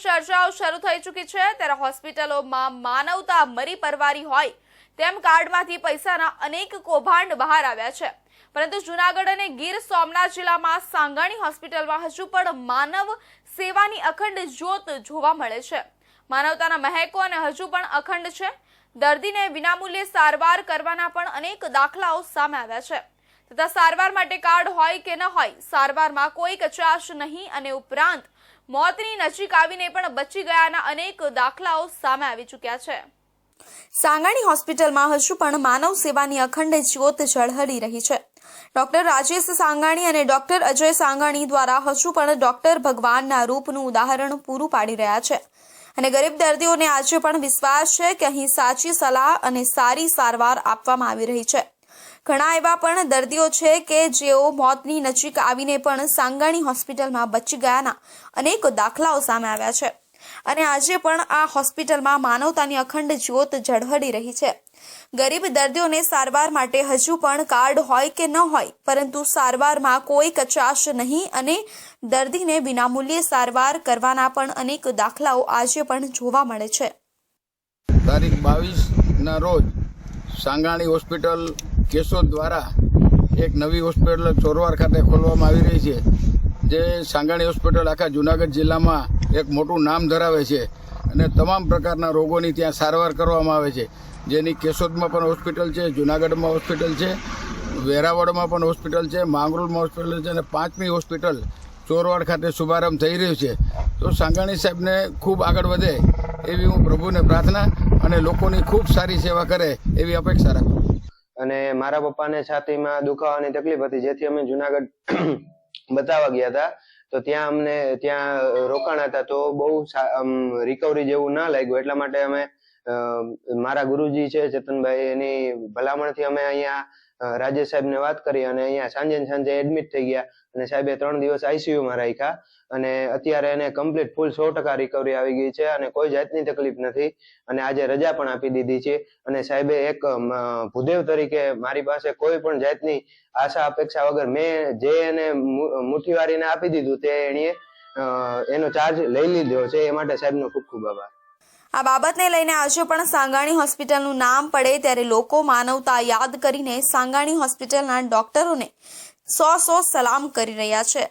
ચર્ચાઓ શરૂ થઈ ચૂકી છે ત્યારે હોસ્પિટલોમાં માનવતા મરી પરવારી હોય તેમ કાર્ડમાંથી પૈસાના અનેક કૌભાંડ બહાર આવ્યા છે, પરંતુ જૂનાગઢ અને ગીર સોમનાથ જિલ્લામાં સાંગાણી હોસ્પિટલમાં હજુ પણ માનવ સેવાની અખંડ જ્યોત જોવા મળે છે। માનવતાના મહેકો અને હજુ પણ અખંડ છે। દર્દીને વિનામૂલ્યે સારવાર કરવાના પણ અનેક દાખલાઓ સામે આવ્યા છે તથા સારવાર માટે કાર્ડ હોય કે ન હોય, સારવારમાં કોઈ કચાશ નહીં અને ઉપરાંત મોતની નજીક આવીને પણ બચી ગયાના અનેક દાખલાઓ સામે આવી ચૂક્યા છે। સાંગાણી હોસ્પિટલમાં હજુ પણ માનવ સેવાની અખંડ જ્યોત ઝળહળી રહી છે। ડોક્ટર રાજેશ સાંગાણી અને ડોક્ટર અજય સાંગાણી દ્વારા હજુ પણ ડોક્ટર ભગવાનના રૂપનું ઉદાહરણ પૂરું પાડી રહ્યા છે અને ગરીબ દર્દીઓને આજે પણ વિશ્વાસ છે કે અહીં સાચી સલાહ અને સારી સારવાર આપવામાં આવી રહી છે। ઘણા એવા પણ દર્દીઓ છે કે જેઓ મોતની નજીક આવીને પણ સાંગાણી હોસ્પિટલમાં બચી ગયાના અનેક દાખલાઓ સામે આવ્યા છે અને આજે પણ આ હોસ્પિટલમાં માનવતાની અખંડ જ્યોત ઝળહળી રહી છે। ગરીબ દર્દીઓને સારવાર માટે હજુ પણ કાર્ડ હોય કે ન હોય, પરંતુ સારવારમાં કોઈ કચાશ નહીં અને દર્દીને વિનામૂલ્યે સારવાર કરવાના પણ અનેક દાખલાઓ આજે પણ જોવા મળે છે। તારીખ 22ના રોજ સાંગાણી હોસ્પિટલ કેશોદ દ્વારા એક નવી હોસ્પિટલ ચોરવાડ ખાતે ખોલવામાં આવી રહી છે, જે સાંગાણી હોસ્પિટલ આખા જૂનાગઢ જિલ્લામાં એક મોટું નામ ધરાવે છે અને તમામ પ્રકારના રોગોની ત્યાં સારવાર કરવામાં આવે છે, જેની કેશોદમાં પણ હોસ્પિટલ છે, જૂનાગઢમાં હોસ્પિટલ છે, વેરાવળમાં પણ હોસ્પિટલ છે, માંગરોળમાં હોસ્પિટલ છે અને 5મી હોસ્પિટલ ચોરવાડ ખાતે શુભારંભ થઈ રહ્યો છે। તો સાંગાણી સાહેબને ખૂબ આગળ વધે એવી હું પ્રભુને પ્રાર્થના અને લોકોની ખૂબ સારી સેવા કરે એવી અપેક્ષા રાખું। અને મારા પપ્પાને છાતીમાં દુખાવાની તકલીફ હતી, જેથી અમે જુનાગઢ બતાવવા ગયા હતા, તો ત્યાં રોકાણા હતા, તો બહુ રિકવરી જેવું ના લાગ્યું, એટલા માટે અમે મારા ગુરુજી છે ચેતનભાઈ, એની ભલામણથી અમે અહીંયા રાજેશ સાહેબને વાત કરી અને અહીંયા સાંજે એડમિટ થઈ ગયા અને સાહેબે 3 દિવસ આઈસીયુમાં રાખ્યા અને અત્યારે એને કમ્પ્લીટ ફૂલ 100% રિકવરી આવી ગઈ છે અને કોઈ જાતની તકલીફ નથી અને આજે રજા પણ આપી દીધી છે અને સાહેબે એક ભૂદેવ તરીકે મારી પાસે કોઈ પણ જાતની આશા અપેક્ષા વગર મેં જે એને મુઠ્ઠીવારીને આપી દીધું તે એણે એનો ચાર્જ લઈ લીધો છે, એ માટે સાહેબનો ખૂબ ખૂબ આભાર। આ બાબતને લઈને આજે પણ સાંગાણી હોસ્પિટલનું નામ પડે ત્યારે લોકો માનવતા યાદ કરીને સાંગાણી હોસ્પિટલના ડોક્ટરોને 100 સલામ કરી રહ્યા છે।